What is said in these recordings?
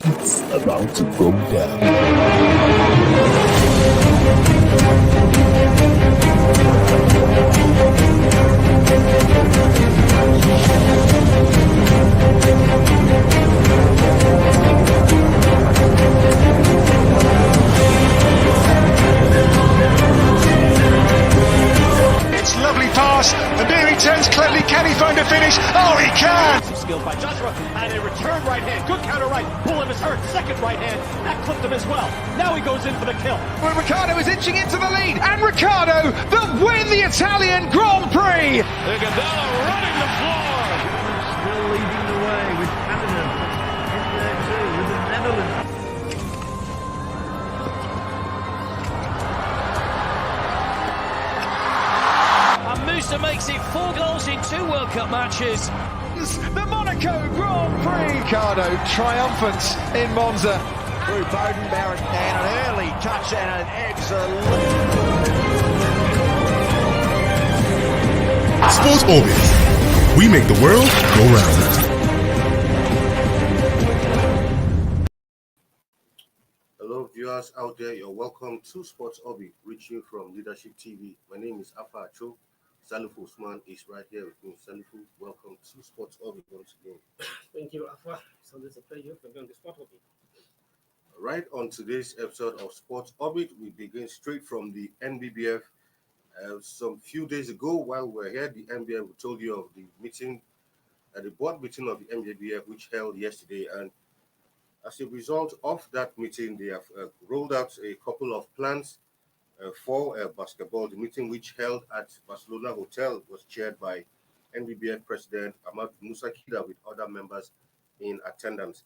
It's about to go down. It's lovely pass, and there he turns cleverly. Can he find a finish? Oh, he can! Skilled by Joshua, and a return right hand. Good counter right. Bullet is hurt. Second right hand. That clipped him as well. Now he goes in for the kill. Well, Ricciardo is inching into the lead, and Ricciardo that win the Italian Grand Prix! Gonzalo running the floor. Still leading the way with Canada in there too, with the Netherlands. And Musa makes it 4 goals in 2 World Cup matches. The Monaco Grand Prix! Ricciardo triumphant in Monza. Through Bowden Barrett and an early touch and an excellent. Sports Orbit. We make the world go round. Hello, viewers out there. You're welcome to Sports Orbit, reaching from Leadership TV. My name is Afa Acho. Salifu Usman is right here with me. Salifu, welcome to Sports Orbit once again. Thank you, Afa. So it's a pleasure to be on the Sport Orbit. Right on today's episode of Sports Orbit, we begin straight from the NBBF. Some few days ago, while we were here, the NBBF told you of the meeting, the board meeting of the NBBF, which held yesterday. And as a result of that meeting, they have rolled out a couple of plans for basketball. The meeting, which held at Barcelona Hotel, was chaired by NBBF President Ahmad Musa Kida with other members in attendance.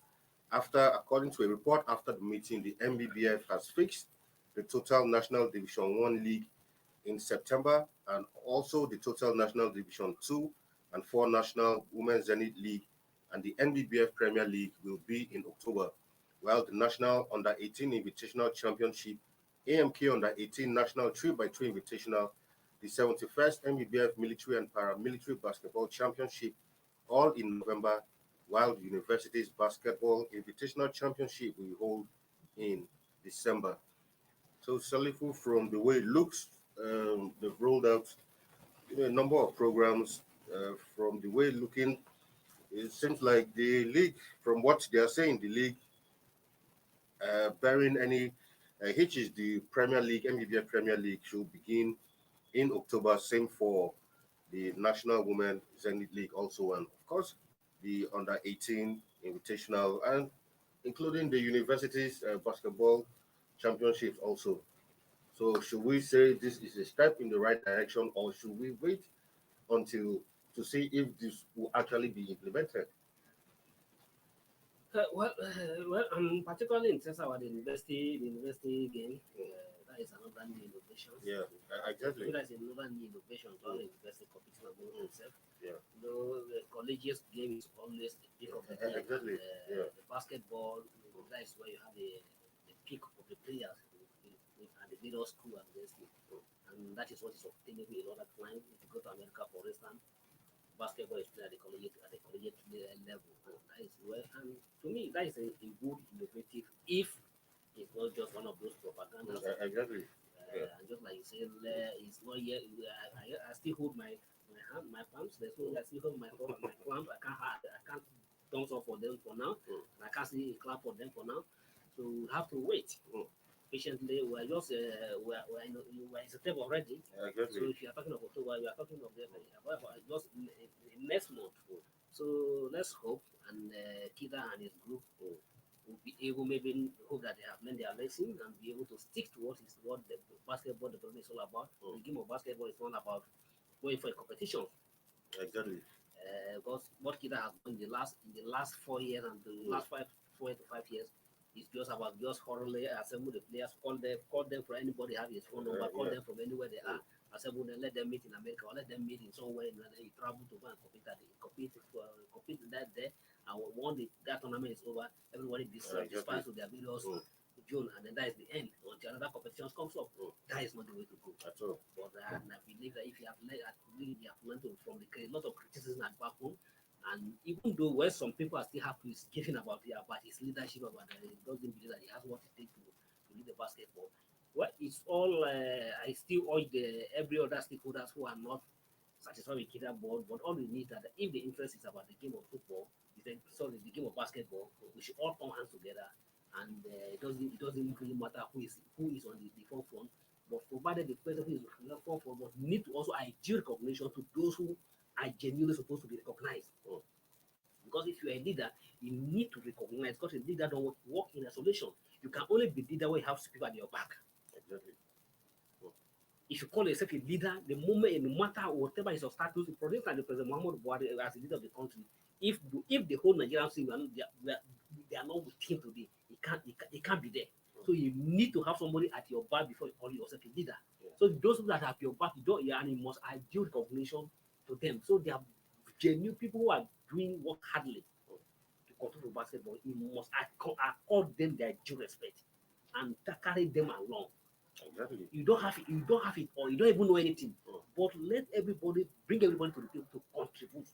According to a report after the meeting, the NBBF has fixed the total National Division 1 League in September, and also the total National Division 2 and 4 National Women's Zenith League and the NBBF Premier League will be in October, while the National Under-18 Invitational Championship, AMK Under-18 National 3x3 Invitational, the 71st NBBF Military and Paramilitary Basketball Championship, all in November, while the University's Basketball Invitational Championship will hold in December. So, Salifu, from the way it looks, they've rolled out a number of programs. From the way it's looking, it seems like the league, from what they are saying, the league, barring any hitches, the Premier League, NBBF Premier League, should begin in October. Same for the National Women Zenith League also, and of course, the Under-18 Invitational, and including the university's basketball championships also. So should we say this is a step in the right direction, or should we wait until to see if this will actually be implemented? Particularly in terms of the university game, that is another new innovation. Yeah, exactly. That is another new innovation to the university competing among themselves. Yeah. The collegiate game is always the peak of the game. Exactly. The basketball, that is where you have the peak of the players at the middle school and the school. And that is what is obtainable a lot of times. If you go to America, for instance, basketball is played at the collegiate level. That is where, and to me, that is a good innovative, if it's not just one of those propagandas. Exactly. And just like you said, it's not yet. I still hold my hand, my palms. There's no, I still hold my thumb and my clamp. I can't thumbs up for them for now. And I can't see a clap for them for now. So we have to wait patiently. We're just we're in September already. Exactly. So if you are talking of October, you are talking of just next month. So let's hope, and Kida and his group will be able, maybe hope that they have learned their lesson and be able to stick to what the basketball development is all about. The game of basketball is not about going for a competition. Exactly. Because what Kida has done in the last 4 years and the last 4 to 5 years is just about just thoroughly assemble the players, call them for anybody have his phone number, call them from anywhere they are, assemble them, let them meet in America or let them meet in somewhere, and then you travel to go and compete that day. And once that tournament is over, everybody disperses to their videos June, and then that is the end until another competition comes up. That is not the way to go at all. But I believe that if you have learned, from a lot of criticism at back home, And even though when some people are still happy is giving about his leadership, about that, he doesn't believe that he has what it takes to lead the basketball. Well, it's all. I still urge every other stakeholders who are not satisfied with Kita board, but all we need that if the interest is about the game of football, the game of basketball, we should all come hands together, and it doesn't really matter who is on the forefront, but provided the person who is on the forefront, but need to also give recognition to those who are genuinely supposed to be recognized. Because if you're a leader, you need to recognize, because a leader don't work in isolation. You can only be leader when you have people at your back. Exactly. If you call yourself a leader, the moment, no matter whatever is your status, for instance, the President Muhammad Buhari as a leader of the country, if the whole Nigerian team they are not with him today, he can't be there. So you need to have somebody at your back before you call yourself a leader. So those that have your back, you must give recognition to them. So they are genuine people who are doing work hardly to control the basketball. You must accord them their due respect and carry them along. Exactly. You don't have it, or you don't even know anything. But bring everybody to the table to contribute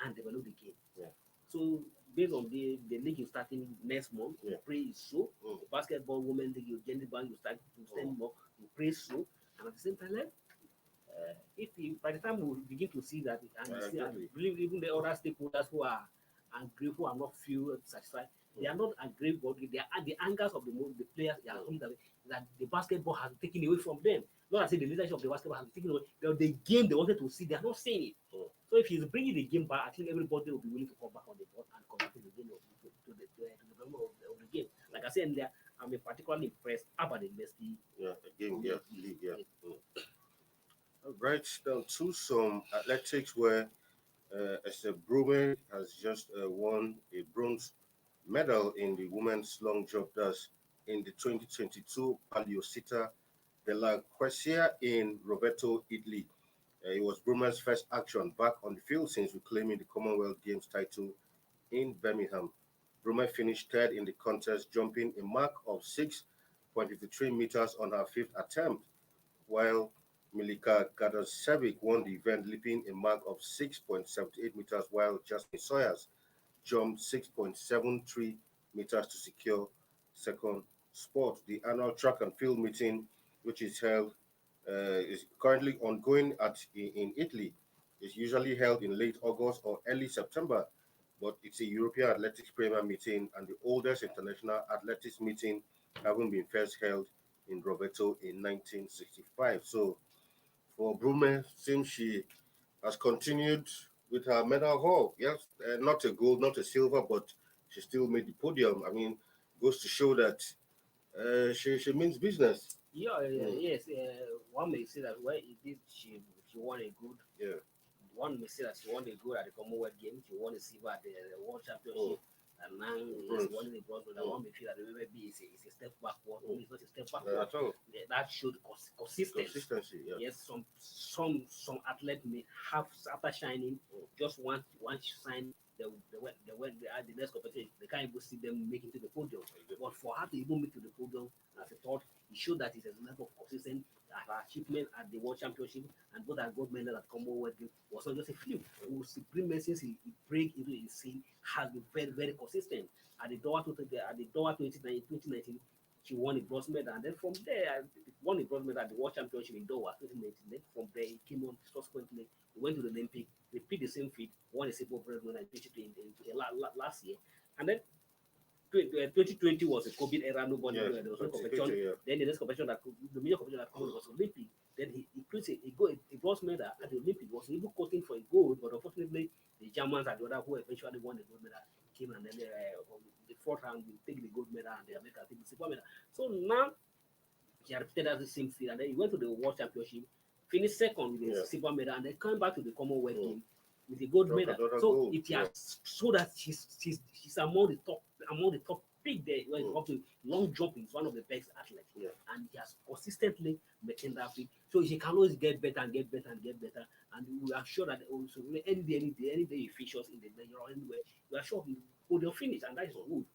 and develop the game. Yeah. So based on the league is starting next month, Yeah. pray is so. The basketball women league, gender band, you start to stand more, you pray so, and at the same time, by the time we begin to see that, and Exactly. I believe even the other stakeholders who are angry, who are not feel satisfied, they are not angry, but the angers of the players they are only that the basketball has been taken away from them. Not as if the leadership of the basketball has been taken away. The game they wanted to see, they are not seeing it. So if he's bringing the game back, I think everybody will be willing to come back on the board and continue the game to the development of the game. Like I said earlier, I'm particularly impressed about the Messi League. Right down to some athletics where Esther Brume has just won a bronze medal in the women's long jump. That's in the 2022 Paleosita della Quesia in Roveto, Italy. It was Brume's first action back on the field since reclaiming the Commonwealth Games title in Birmingham. Brume finished third in the contest, jumping a mark of 6.53 meters on her fifth attempt, while Milika Gadasevic won the event, leaping a mark of 6.78 meters, while Jasmine Sawyers jumped 6.73 meters to secure second spot. The annual track and field meeting, which is currently ongoing in Italy, is usually held in late August or early September, but it's a European Athletics Premier meeting and the oldest international athletics meeting having been first held in Roveto in 1965. So for Brume, seems she has continued with her medal haul. Yes, not a gold, not a silver, but she still made the podium. I mean, goes to show that she means business. Yes. One may say that she won a good. Yeah. One may say that she won a gold at the Commonwealth Games. She won a silver at the World Championship. And now is winning the bronze medal. One may feel that maybe it's a step backward. It's not a step backward. At all. That showed consistency. Yeah. Yes, some athletes may have after shining just once shine. The next competition, they can't even see them make it to the podium. But for her to even make to the podium, as a thought, it showed that it's a level of consistency. Her achievement at the World Championship and both her gold medal at Commonwealth Games was not just a few. Supreme since he break into the scene has been very, very consistent. At the Doha 2019, she won a bronze medal, and then from there, won a bronze medal at the World Championship in Doha 2019. Then from there, he came on subsequently. He went to the Olympic, repeat the same feat, won a silver bronze medal in last year, and then 2020 was a COVID era. Nobody knew there was no competition. Then the next competition the major competition that came was Olympic. Then he created a bronze medal at the Olympic. Was even quoting for a gold, but unfortunately the Germans and the other who eventually won the gold medal came, and then the fourth round we take the gold medal and the Americans take the silver medal. So now he repeated that the same feat, and then he went to the World Championship, finished second with the silver medal, and then came back to the Commonwealth game with a gold medal. So it has so that she's among the top pick there when it comes to long jumping. Is one of the best athletes, and he has consistently maintained that feat. So she can always get better and get better and get better. And we are sure that also any day he features in the anywhere, we are sure he will finish, and that is good.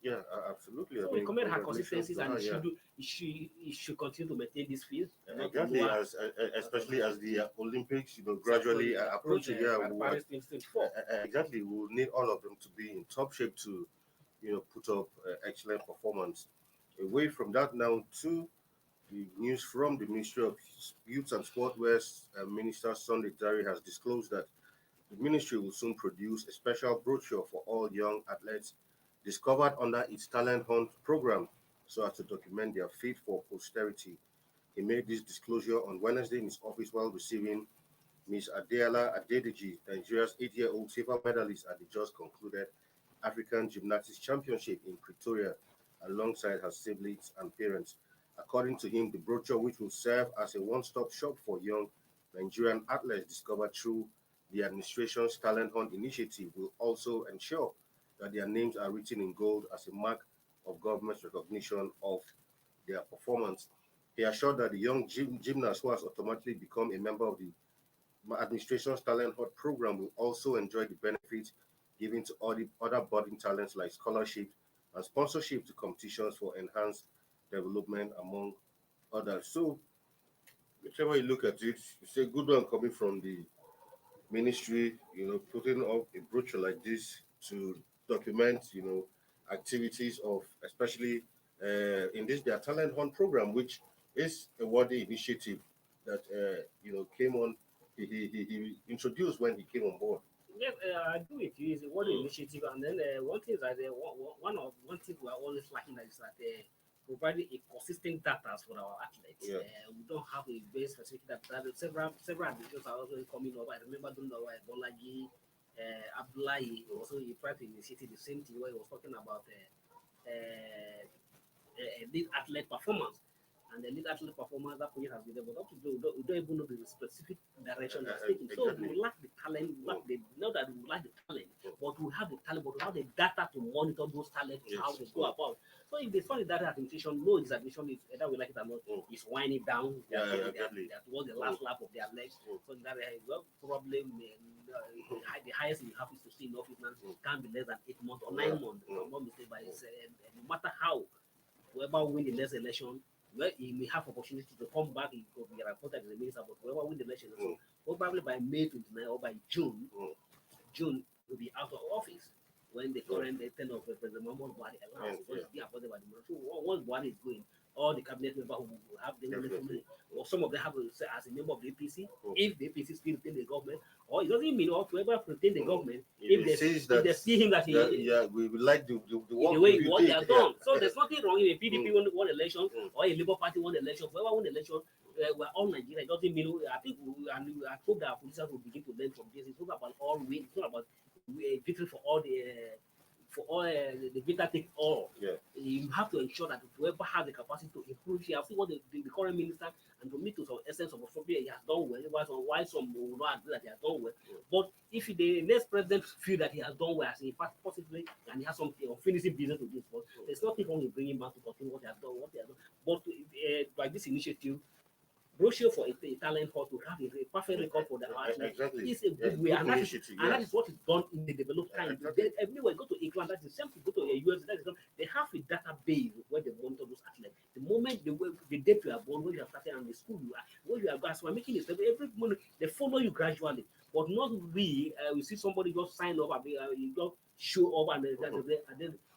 Yeah, absolutely. So I we mean, commend her congratulations consistencies, to her, and yeah. she should continue to maintain this field. Not Exactly, lower. especially as the Olympics, So gradually approaching. Yeah, Paris 2024. exactly. We'll need all of them to be in top shape to, put up excellent performance. Away from that now to the news from the Ministry of Youth and Sport, where Minister Sunday Dari has disclosed that the ministry will soon produce a special brochure for all young athletes discovered under its talent hunt program so as to document their feat for posterity. He made this disclosure on Wednesday in his office while receiving Ms. Adeola Adedeji, Nigeria's 8-year-old silver medalist at the just concluded African Gymnastics Championship in Pretoria, alongside her siblings and parents. According to him, the brochure, which will serve as a one-stop shop for young Nigerian athletes discovered through the administration's Talent Hunt initiative, will also ensure that their names are written in gold as a mark of government's recognition of their performance. He assured that the young gymnast who has automatically become a member of the administration's Talent Hunt program will also enjoy the benefits given to all the other budding talents like scholarship and sponsorship to competitions for enhanced development, among others. So, whichever you look at it, it's a good one coming from the ministry, putting up a brochure like this to document, activities of, especially in this their talent hunt program, which is a worthy initiative that came on. He introduced when he came on board. Yes, I do it. It's a one initiative, and then one thing is that one thing we are always lacking is that providing a consistent data for our athletes. Yeah. We don't have a very specific data. Several administrators are also coming up. I remember doing the Bolaji, Abdullahi also he tried to initiate the same thing where he was talking about lead athlete performance. And the lead athlete performance that project has been able to do, we don't even know the specific direction they're taking. So we lack the talent, not that we lack the talent, but we have the talent, but we have the data to monitor those talents, how they go about. So if they saw the data administration, no examination is either we like it or not, is winding down. That was the last lap of their legs. So that probably the highest you have is to see in office now can't be less than 8 months or 9 months. I'm not mistaken, but no matter how, whoever win the next election, well, he may have opportunity to come back. He could be appointed as a minister, but whoever win the election, so probably by May 29 or by June, will be out of office when the current tenure of President Muhammad Buhari allows. Because he appointed by the minister. So once Buhari is going, all the cabinet members who will have the or some of them have to say as a member of the APC, if the APC still retain the government, or it doesn't mean or whoever retain the government, if they see him that we would like the way what they have done. So there's nothing wrong if a PDP won election or a Labour Party won election. Whoever won election, we're all Nigeria. It doesn't mean I think I hope that our politicians will begin to learn from this. It's not about all win. It's not about victory for all the victor take all. Yeah. You have to ensure that whoever has the capacity to improve, you have seen what the current minister and to meet to some essence of something he has done well. Why some will not agree that he has done well. But if the next president feel that he has done well as a possibly and he has some finishing business to do, but there's nothing wrong in bringing back to continue what he has done. But by this initiative, brochure for a talent hall to have a perfect record for the athlete is a good way, and that is what is done in the developed time. Everywhere go to England, that is the same to go to the US. That is done. They have a database where they monitor those athletes. The moment the date you are born, when you are started, and the school you are, when you are going, so we're making it every morning. They follow you gradually, but not we see somebody just sign up and you just show up, and then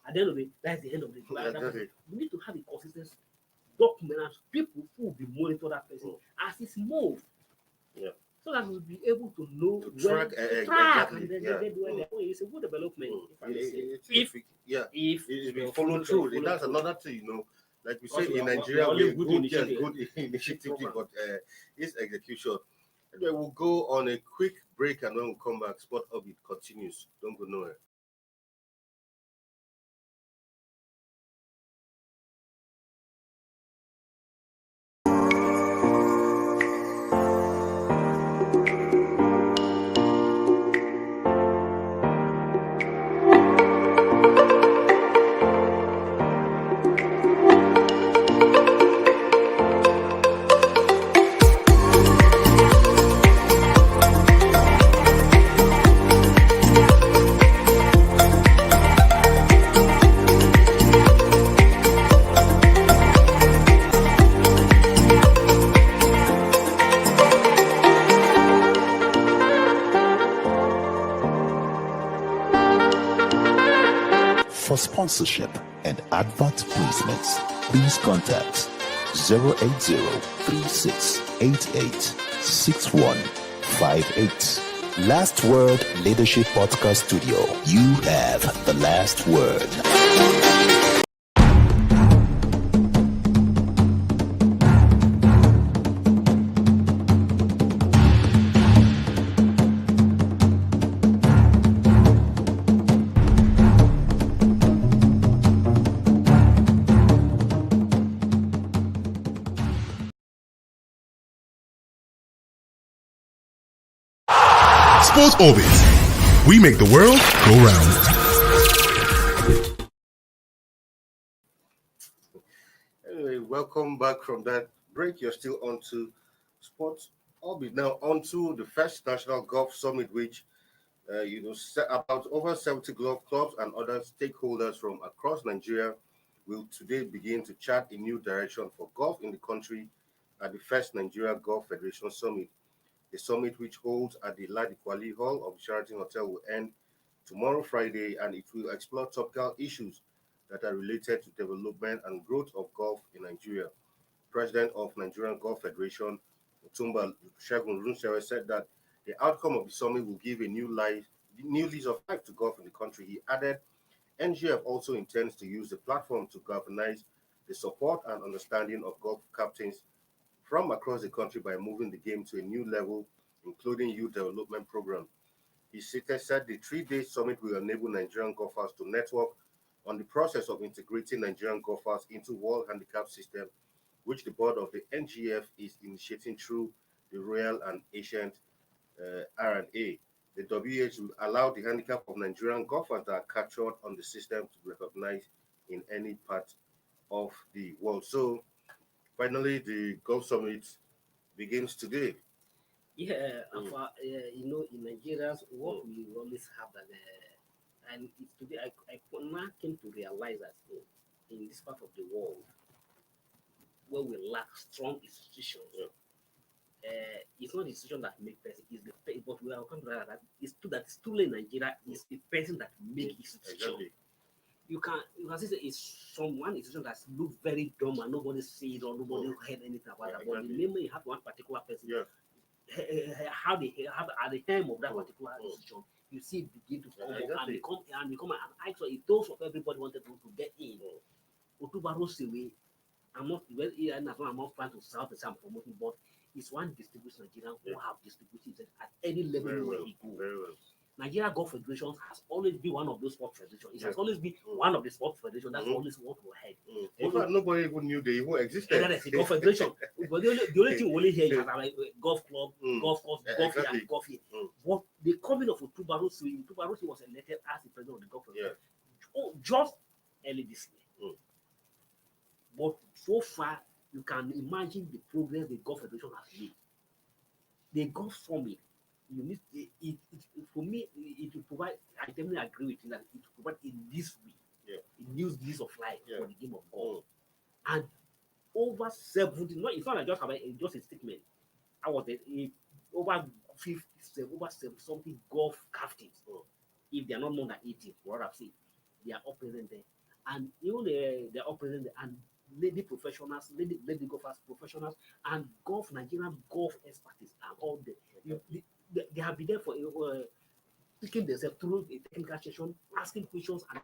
at the end of it, that's the end of it. We need to have a consistency. Document people who will be monitor that person as it's moved. Yeah. So that we'll be able to know track. Exactly. And then it's a good development. If it's been followed through. That's another thing, like we say in Nigeria, we good initiative, but it's execution. Anyway, we'll go on a quick break, and when we come back, Sport Orbit continues. Don't go nowhere. sponsorship and advert placements, please contact 080-3688-6158. Last Word Leadership Podcast Studio. You have the last word. Sports Orbit. We make the world go round. Anyway, welcome back from that break. You're still on to Sports Orbit. Now on to the first National Golf Summit, which about over 70 golf clubs and other stakeholders from across Nigeria will today begin to chart a new direction for golf in the country at the first Nigeria Golf Federation Summit. The summit, which holds at the Ladi Kwali Hall of the Sheraton Hotel, will end tomorrow, Friday, and it will explore topical issues that are related to development and growth of golf in Nigeria. President of Nigerian Golf Federation, Otumba Segun Runsere, said that the outcome of the summit will give a new lease of life to golf in the country. He added, NGF also intends to use the platform to galvanize the support and understanding of golf captains from across the country by moving the game to a new level, including youth development program. He said the 3-day summit will enable Nigerian golfers to network on the process of integrating Nigerian golfers into World Handicap System, which the board of the NGF is initiating through the Royal and Ancient R&A. The WH will allow the handicap of Nigerian golfers that are captured on the system to be recognized in any part of the world. So, finally, the Golf Summit begins today. Yeah, in Nigeria, what we always have that, and it's today I now came to realize that in this part of the world, where we lack strong institutions, it's not the institution that make person, it's the but we are coming to that it's true that it's too late in Nigeria, it's the person that make institution. Exactly. You can say it's someone institution that looks very dumb and nobody see it or nobody heard anything about that. But the moment you have one particular person, how they have at the time of that particular institution, you see it begin to come up and become an actually it those of everybody wanted to get in. Otubaro Sewe, I'm not trying to sound the same promoting, but it's one distribution Nigerian who have distributed at any level where he go. Very well. Nigeria Golf Federation has always been one of those sport federations. It has always been one of the sport federations that's always what we had. In fact, nobody even knew they even existed. That is the Golf Federation. But the only thing we only hear is like golf club, golf course, golf and golf here. But the coming of Otubarosi was elected as the president of the Golf Federation. Just early this year. But so far, you can imagine the progress the Golf Federation has made. The Golf Summit, you need it for me. It will provide. I definitely agree with you that it will provide a this week, a new lease of life for the game of golf. And over 70, no, it's not like just a statement. I was over 50, over 70 something golf captains. If they are not more than 80, what I've seen, they are all present there, and even they are all present there, and lady professionals, lady golfers, professionals, and Nigerian golf experts are all there. They have been there for taking themselves through a technical session, asking questions, and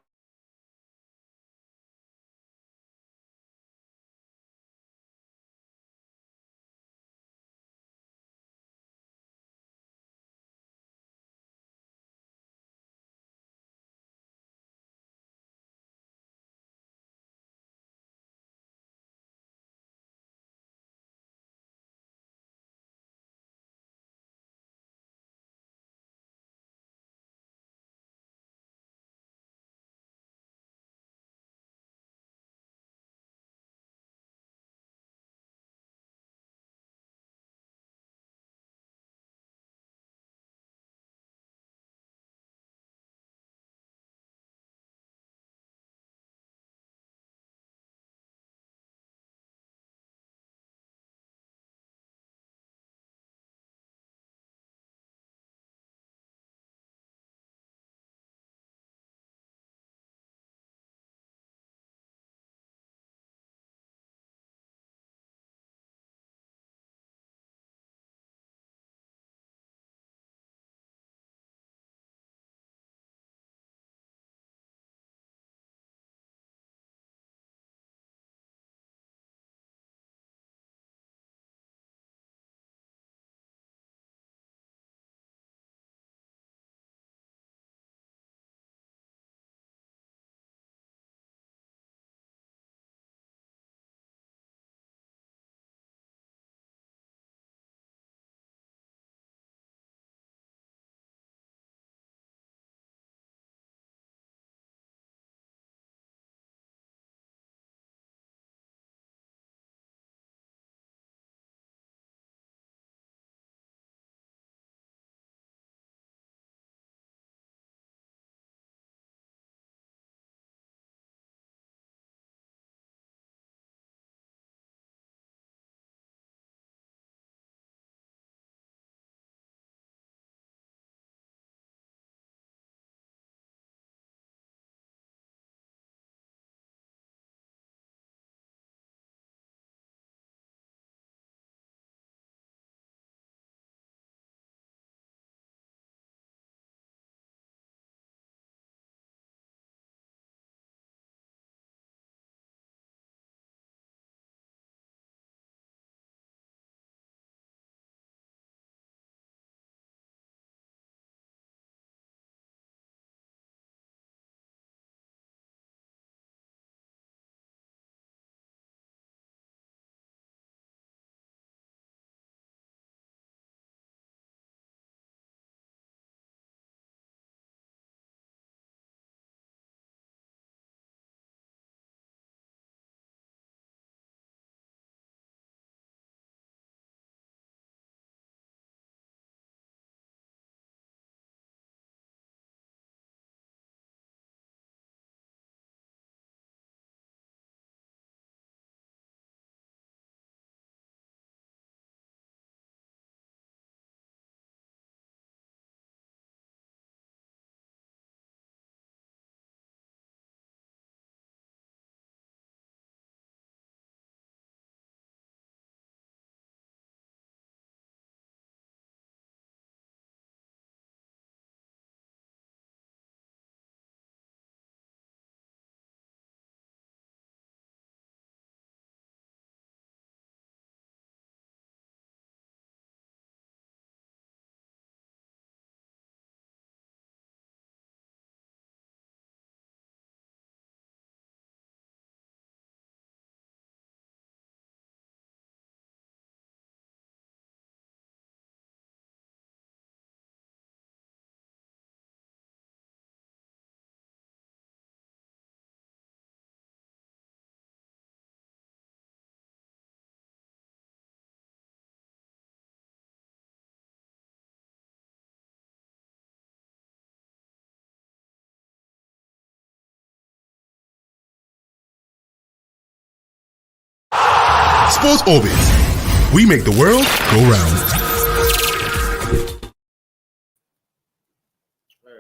Sports Orbit. We make the world go round.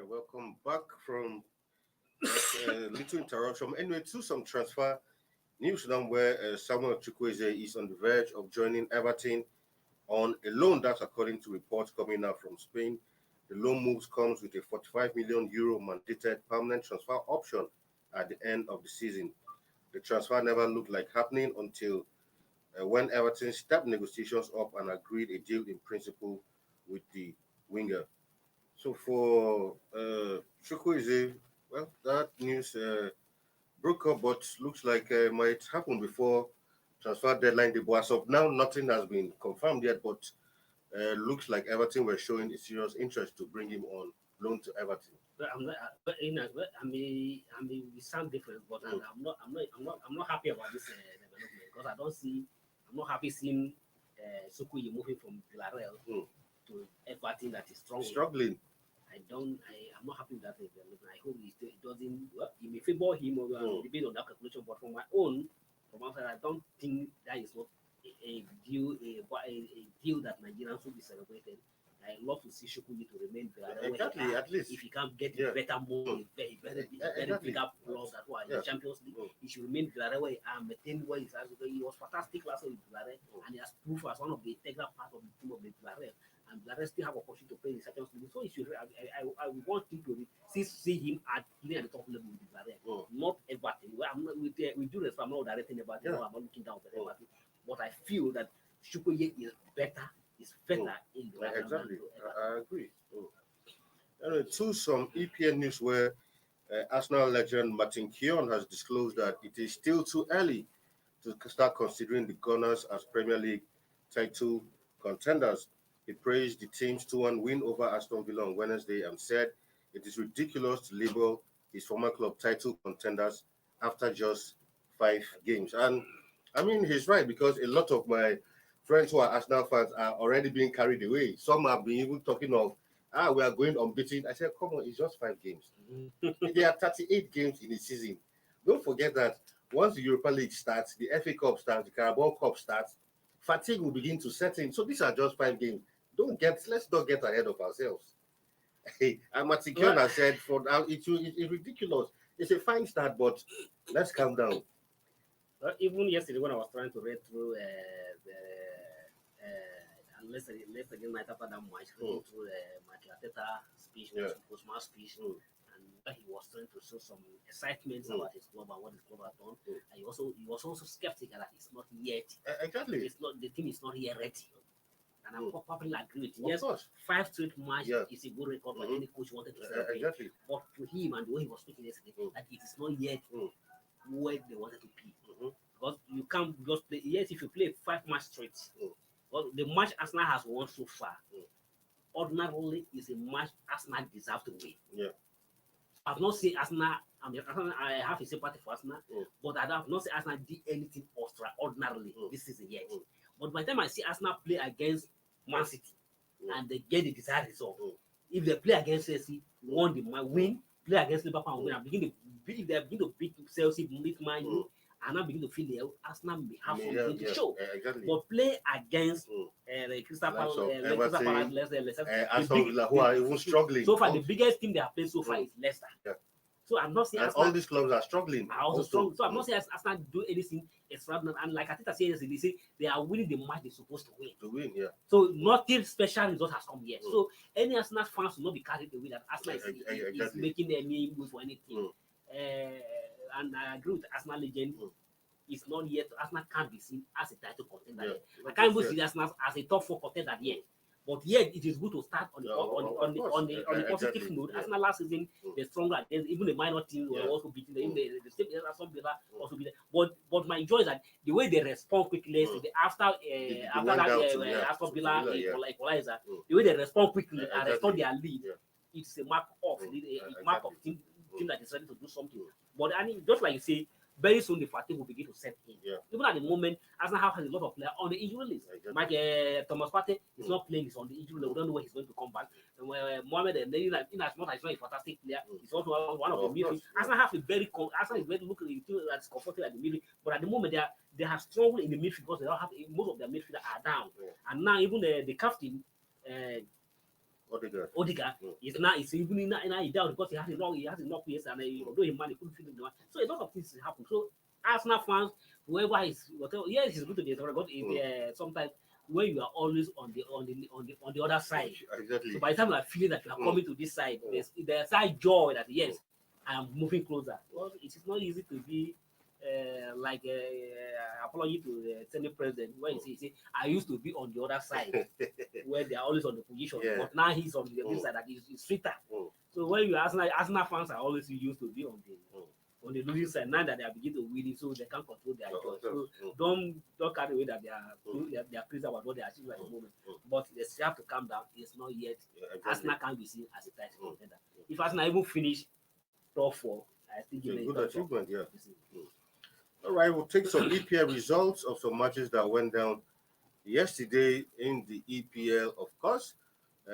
Welcome back from little interruption. Anyway, to some transfer news now where Samuel Chukwueze is on the verge of joining Everton on a loan. That's according to reports coming out from Spain. The loan moves comes with a 45 million euro mandated permanent transfer option at the end of the season. The transfer never looked like happening until when Everton stepped negotiations up and agreed a deal in principle with the winger. So for Chukwueze, well, that news broke up, but looks like might happen before transfer deadline. But as of now, nothing has been confirmed yet, but looks like Everton were showing a serious interest to bring him on loan to Everton. But we sound different, but I'm not happy about this development because I'm not happy seeing Sukuyi moving from Villarreal to Everton that is struggling. I'm not happy with that development. I hope it doesn't. Well, it may favor him or depend on that calculation, but from outside, I don't think that is not a deal that Nigerians should be celebrated. I love to see Shukuni to remain Villarreal. Exactly, at least if he can get better money, better bigger clubs that were in the Champions League, he should remain Villarreal and maintain where he was fantastic last year with Villarreal, and he has proved as one of the integral part of the team of the Villarreal. And Villarreal still have opportunity to play in the Champions League, so he should. I want him to see him at the top level with Villarreal, not Everton. Well, I'm not, with due respect, I'm not directing Everton. I'm not looking down at Everton, but I feel that Shukuni is better. Is better in the exactly. I agree. To some EPL news where Arsenal legend Martin Keown has disclosed that it is still too early to start considering the Gunners as Premier League title contenders. He praised the team's 2-1 win over Aston Villa on Wednesday and said it is ridiculous to label his former club title contenders after just 5 games. And I mean, he's right, because a lot of my friends who are Arsenal fans are already being carried away. Some have been even talking of, we are going unbeaten. I said, come on, it's just 5 games. There are 38 games in a season. Don't forget that once the Europa League starts, the FA Cup starts, the Carabao Cup starts, fatigue will begin to set in. So these are just 5 games. Let's not get ahead of ourselves. And Martin Keown has said, for now, it's ridiculous. It's a fine start, but let's calm down. Even yesterday when I was trying to read through let's again night after that match, reading through Michael Arteta speech, post-match speech, and he was trying to show some excitement about his club and what his club has done. And he was also skeptical that it's not yet. Exactly. It's not, the team is not yet ready. And I'm probably agree with him. Yes, 5 straight matches is a good record for any coach wanted to celebrate. Exactly. But to him and the way he was speaking yesterday, that it is not yet where they wanted to be. Because you can't just play. Yes, if you play 5 matches straight, but the match Arsenal has won so far, ordinarily is a match Arsenal deserve to win. Yeah. I've not seen Arsenal. I have a sympathy for Arsenal, but I have not seen Arsenal did anything extraordinarily this season yet. But by the time I see Arsenal play against Man City and they get the desired result, if they play against Chelsea, win, play against Liverpool and win, if they begin to beat Chelsea, beat Man U, and now begin to feel the Arsenal may have something to show. Exactly. But play against Crystal Palace, Aston Villa, who are even struggling. So far, the biggest team they have played so far is Leicester. Yeah. So I'm not saying all these clubs are struggling. Are also strong. So I'm not saying Arsenal do anything extraordinary. And like Arteta said yesterday, they say they are winning the match they're supposed to win. Yeah. So nothing special result has come yet. So any Arsenal fans will not be carried away that Arsenal is making any move for anything. And I agree with Arsenal legend. It's not yet. Arsenal can't be seen as a title contender. I can't even see Arsenal as a top 4 contender yet. But yet it is good to start on the positive note. Arsenal last season they're stronger. Even the minor teams were also beating them. The same Aston Villa also beat them. But my joy is that the way they respond quickly after that Aston Villa equalizer, the way they respond quickly and restore their lead, it's a mark of team that is ready to do something. But I mean, just like you say, very soon the fatigue will begin to set in. Even at the moment, Arsenal has a lot of players on the injury list. Like Thomas Partey is not playing, he's on the injury list. We don't know when he's going to come back. And Mohamed, in as much as he's not a fantastic player, he's also one of the midfield. Arsenal have a Arsenal is very looking at the team that's comfortable at the middle. But at the moment, they have struggled in the midfield because they don't have most of their midfield are down, and now even the captain. Odegaard is now even now down because he has enough players and although he managed couldn't fit in the match. So a lot of things happen. So Arsenal fans, whoever is whatever, yes, it's good to be but sometimes when you are always on the other side. Exactly. So by the time you are feeling that you are coming to this side, there's that joy that yes, I am moving closer. Well, it is not easy to be like apology to the Senate president when he say I used to be on the other side where they are always on the position, but now he's on the other side that is stricter. So when you Arsenal fans are always used to be on the losing side. Now that they are beginning to win it, so they can't control their joy. So don't carry away that they are pleased about what they are achieving at the moment. But they still have to calm down. It's not yet. Arsenal can't be seen as a title contender. If Arsenal even finish top 4, I think it's a good achievement. All right, we'll take some EPL results of some matches that went down yesterday in the EPL, of course.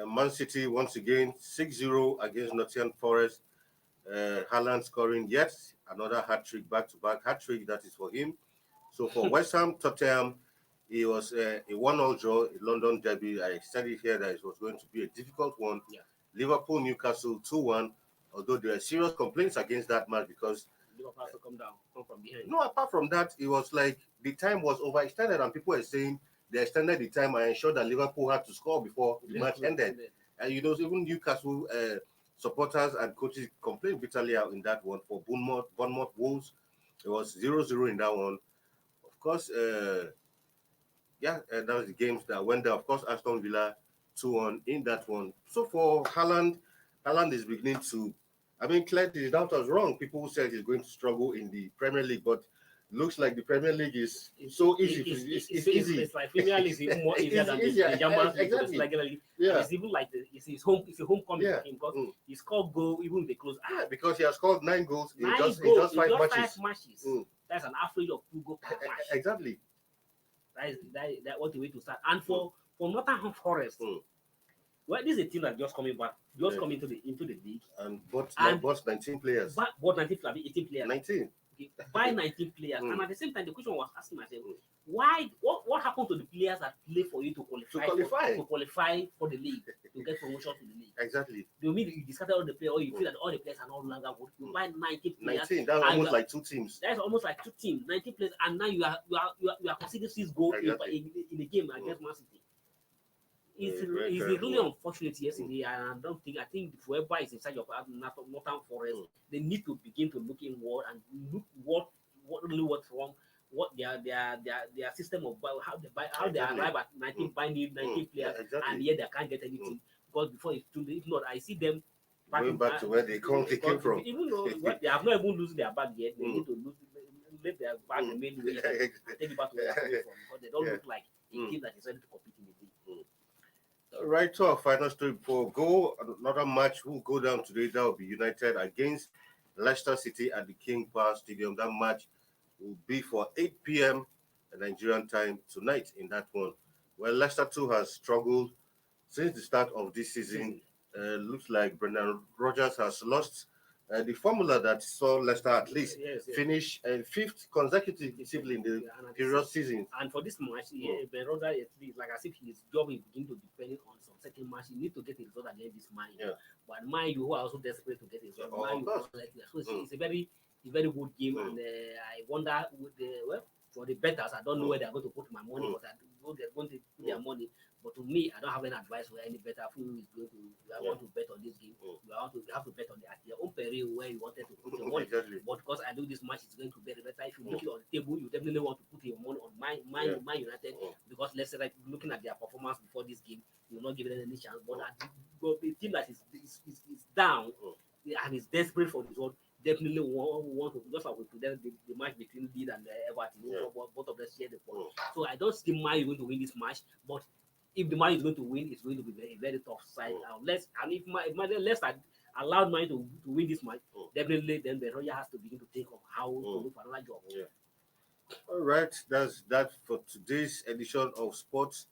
Man City, once again, 6-0 against Nottingham Forest. Haaland scoring yet another hat-trick, back-to-back hat-trick, that is for him. So for West Ham, Tottenham, it was a 1-1 draw, a London derby. I said it here that it was going to be a difficult one. Liverpool, Newcastle, 2-1, although there are serious complaints against that match because Liverpool has to come from behind. No, apart from that, it was like the time was overextended, and people were saying they extended the time and ensured that Liverpool had to score before the match ended. And even Newcastle supporters and coaches complained bitterly out in that one. For Bournemouth Wolves, it was 0-0 in that one. Of course, that was the games that went down. Of course, Aston Villa 2-1 in that one. So for Haaland is beginning to. I mean, clearly the doubt was wrong. People said he's going to struggle in the Premier League, but looks like the Premier League is so easy. It's easy. It's like Premier League is even more easier than the German League. Exactly. It's even like it's his homecoming for him because he scored goal even the close. Because he has scored 9 goals in just 5 matches. That's an average of 2 goals per match. Exactly. That was the way to start. And for Nottingham Forest. Well, this is a team that just coming into the league and bought 19 players. Bought 19 players, 18 players. 19. Okay, buy 19 players, and at the same time, the question was asking myself, why? What happened to the players that play for you to qualify for the league to get promotion to the league? Exactly. Do you mean you discarded all the players, or you feel that all the players are no longer good? You buy 19 players. 19. That's almost like 2 teams. That's almost like 2 teams. 19 players, and now you are considering 6 goals in a game against Man City. It's really unfortunate yesterday, and I think whoever is in charge of Northern Forest, they need to begin to look inward and look what's wrong, what their system of how they arrive at 19 players, and yet they can't get anything because before it's too late. If not, I see them going back to where they came from. Even though they have not even losing their bag yet, they need to let their bag remain the way and take it back to where they're coming from because they don't look like a team that is ready to compete in the league. Right to our final story before we go. Another match will go down today. That will be United against Leicester City at the King Power Stadium. That match will be for 8 p.m. Nigerian time tonight in that one. Well, Leicester too has struggled since the start of this season. Looks like Brendan Rodgers has lost the formula that saw Leicester at least finish 5th consecutively in the previous season. And for this match, Ben Rodgers is like as if his job is beginning to depend on some second match. He needs to get a result against this man. But mind you, who are also desperate to get a result. So it's a very good game, and I wonder for the bettors, I don't know where they're going to put my money, but they're going to put their money. But to me, I don't have any advice where any better who is going to want to bet on this game. You have to bet on at your own peril where you wanted to put your money. But because I know this match is going to be better, if you look it on the table, you definitely want to put your money on Man United because let's say like looking at their performance before this game, you will not give them any chance. But the team that is down and is desperate for this one. Definitely want to just like the match between Leeds and Everton. Both of them share the point. So I don't see Man going to win this match, but if the Man is going to win, it's going to be a very tough side. Unless allowed Man to win this match, definitely then the Royal has to begin to think of how to look for another job. All right, that's that for today's edition of Sports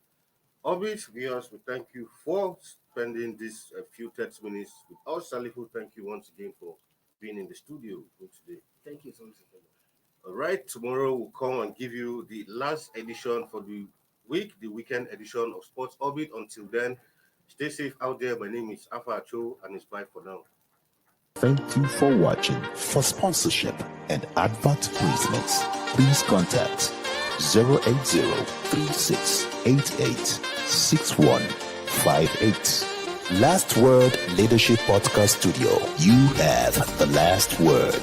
Orbit. Viewers, we thank you for spending this few 30 minutes with us. Salifu, thank you once again for being in the studio today. Thank you so much. All right, tomorrow we'll come and give you the last edition for the week, the weekend edition of Sports Orbit. Until then, stay safe out there. My name is Afa Acho, and it's bye for now. Thank you for watching. For sponsorship and advert placements, please contact 080-3688-6158. Last Word Leadership Podcast Studio. You have the last word.